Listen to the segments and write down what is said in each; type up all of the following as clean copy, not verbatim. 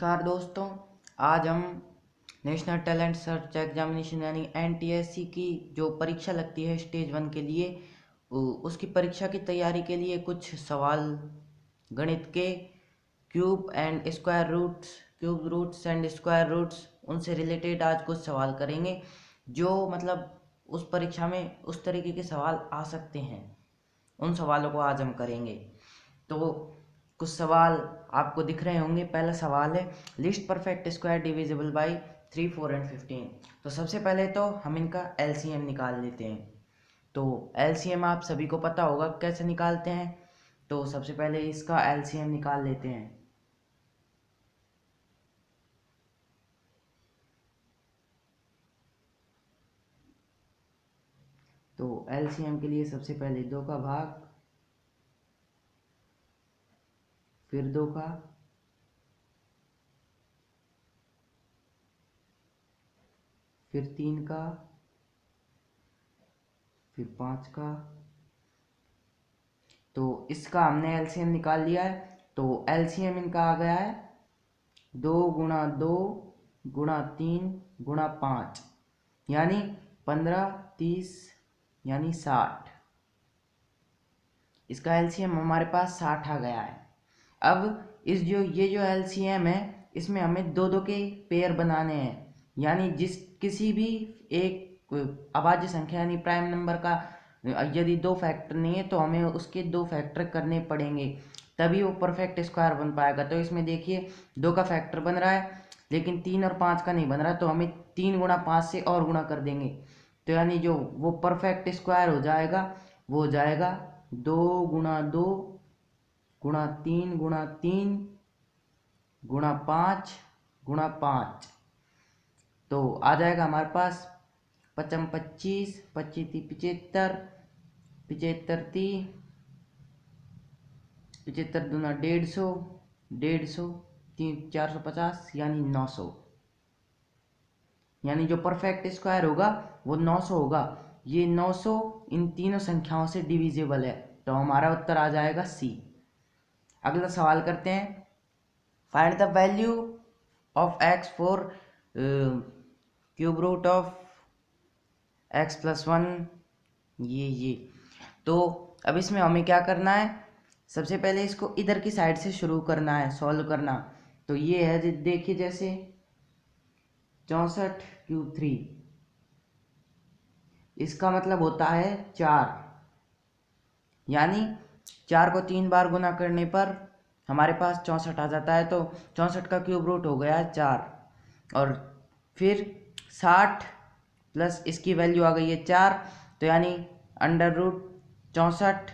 नमस्कार दोस्तों। आज हम नेशनल टैलेंट सर्च एग्जामिनेशन यानी NTSC की जो परीक्षा लगती है स्टेज 1 के लिए उसकी परीक्षा की तैयारी के लिए कुछ सवाल गणित के cube roots and square roots उनसे रिलेटेड आज कुछ सवाल करेंगे जो मतलब उस परीक्षा में उस तरीके के सवाल आ सकते हैं। उन सवालों को आज हम करेंगे। तो कुछ सवाल आपको दिख रहे होंगे। पहला सवाल है list perfect square divisible by 3, 4 and 15। तो सबसे पहले तो हम इनका LCM निकाल लेते हैं। तो LCM आप सभी को पता होगा कैसे निकालते हैं। तो सबसे पहले इसका LCM निकाल लेते हैं। तो LCM के लिए सबसे पहले 2 का भाग, फिर 2 का, फिर 3 का, फिर 5 का। तो इसका हमने LCM निकाल लिया है। तो LCM इनका आ गया है 2 गुणा 2 गुणा 3 गुणा 5 यानी 15, 30 यानी 60। इसका LCM हमारे पास 60 आ गया है। अब ये जो LCM है इसमें हमें दो के पेयर बनाने हैं, यानी किसी भी एक अभाज्य संख्या यानी प्राइम नंबर का यदि 2 फैक्टर नहीं है तो हमें उसके 2 फैक्टर करने पड़ेंगे, तभी वो परफेक्ट स्क्वायर बन पाएगा। तो इसमें देखिए 2 का फैक्टर बन रहा है लेकिन 3 और 5 का नहीं बन रहा, तो हमें 3 गुणा 5 से और गुणा कर देंगे। तो यानी जो वो परफेक्ट स्क्वायर हो जाएगा वो हो जाएगा 2 गुणा 2 गुणा 3 गुणा 3 गुणा 5 गुणा 5। तो आ जाएगा हमारे पास 55 25 25 75 75 30 75 दूना 150 150 3 450 यानी 900। यानी जो परफेक्ट स्क्वायर होगा वो 900 होगा। ये 900 इन तीनों संख्याओं से डिविजिबल है, तो हमारा उत्तर आ जाएगा C। अगला सवाल करते हैं। Find the value of x for cube root of x+1। ये तो अब इसमें हमें क्या करना है, सबसे पहले इसको इधर की साइड से शुरू करना है सॉल्व करना। तो ये है देखिए जैसे 64 क्यूब 3, इसका मतलब होता है 4, यानी 4 को 3 बार गुना करने पर हमारे पास 64 आ जाता है। तो 64 का क्यूब रूट हो गया 4, और फिर 60 प्लस इसकी वैल्यू आ गई है 4, तो यानी अंडर रूट 64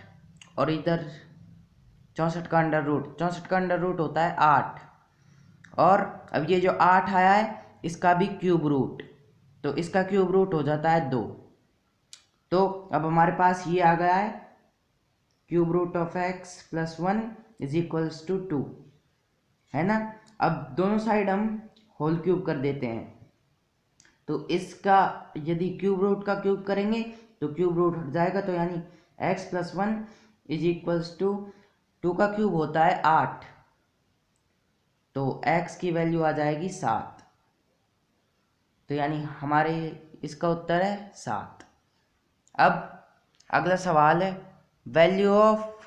और इधर 64 का अंडर रूट होता है 8। और अब ये जो 8 आया है इसका भी क्यूब रूट, तो इसका क्यूब रूट हो जाता है 2। तो अब हमारे पास ये आ गया है cube root of x+1 is equals to 2, है ना। अब दोनों साइड हम होल क्यूब कर देते हैं। तो इसका यदि क्यूब रूट का क्यूब करेंगे तो क्यूब रूट हट जाएगा, तो यानी x+1 इज इक्वल्स टू 2 का क्यूब होता है 8, तो x की वैल्यू आ जाएगी 7। तो यानी हमारे इसका उत्तर है 7। अब अगला सवाल है value of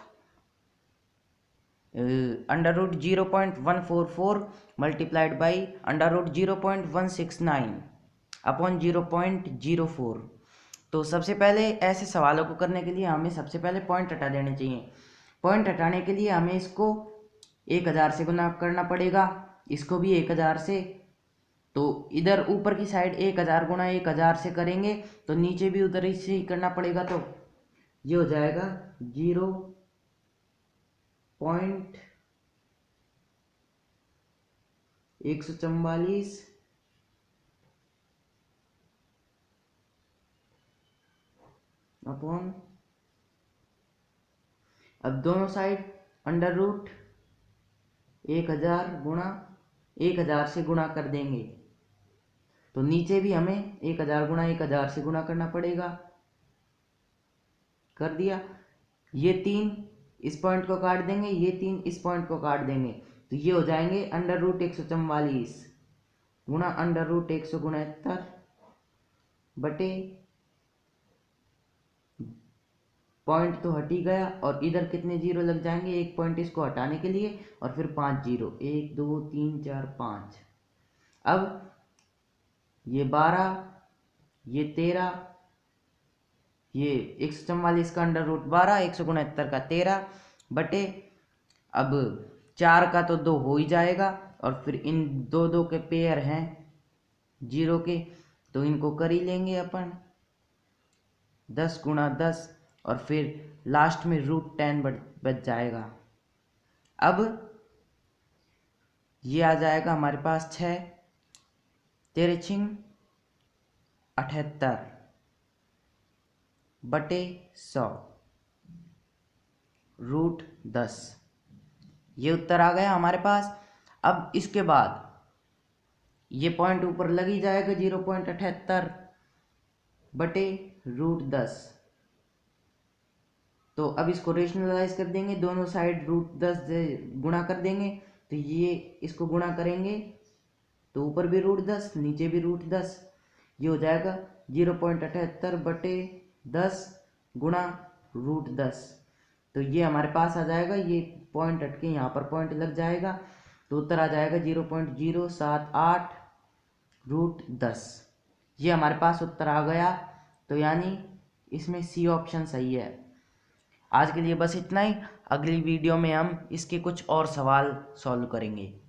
under root 0.144 multiplied by under root 0.169 upon 0.04। तो सबसे पहले ऐसे सवालों को करने के लिए हमें सबसे पहले पॉइंट हटा देने चाहिए। पॉइंट हटाने के लिए हमें इसको 1000 से गुना करना पड़ेगा, इसको भी 1000 से। तो इधर ऊपर की साइड 1000 गुणा 1000 से करेंगे तो नीचे भी उधर ही से ही करना पड़ेगा। तो ये हो जाएगा 0.144 अपॉन, अब दोनों साइड अंडर रूट 1000 गुणा 1000 से गुणा कर देंगे, तो नीचे भी हमें 1000 गुणा 1000 से गुणा करना पड़ेगा। कर दिया। ये 3 इस पॉइंट को काट देंगे, ये 3 इस पॉइंट को काट देंगे, तो ये हो जाएंगे अंडर रूट 144 गुणा अंडर रूट 169 बटे, पॉइंट तो हट ही गया और इधर कितने जीरो लग जाएंगे, एक पॉइंट इसको हटाने के लिए और फिर 5 जीरो, 1 2 3 4 5। अब ये 12, ये 13, ये 144 का अंडर रूट 12, 169 का 13 बटे, अब 4 का तो 2 हो ही जाएगा और फिर इन दो दो के पेयर हैं जीरो के, तो इनको कर ही लेंगे अपन, 10 गुणा 10 और फिर लास्ट में √10 बच जाएगा। अब ये आ जाएगा हमारे पास 6 तेरह 78 बटे 100 √10, ये उत्तर आ गया हमारे पास। अब इसके बाद ये पॉइंट ऊपर लग ही जाएगा 0.78 बटे √10, तो अब इसको रेशनलाइज कर देंगे, दोनों साइड √10 से गुणा कर देंगे, तो ये इसको गुणा करेंगे तो ऊपर भी √10 नीचे भी √10, ये हो जाएगा 0.78 बटे 10 गुणा √10, तो ये हमारे पास आ जाएगा, ये पॉइंट हट के यहाँ पर पॉइंट लग जाएगा, तो उत्तर आ जाएगा 0.078 √10, ये हमारे पास उत्तर आ गया। तो यानी इसमें सी ऑप्शन सही है। आज के लिए बस इतना ही, अगली वीडियो में हम इसके कुछ और सवाल सॉल्व करेंगे।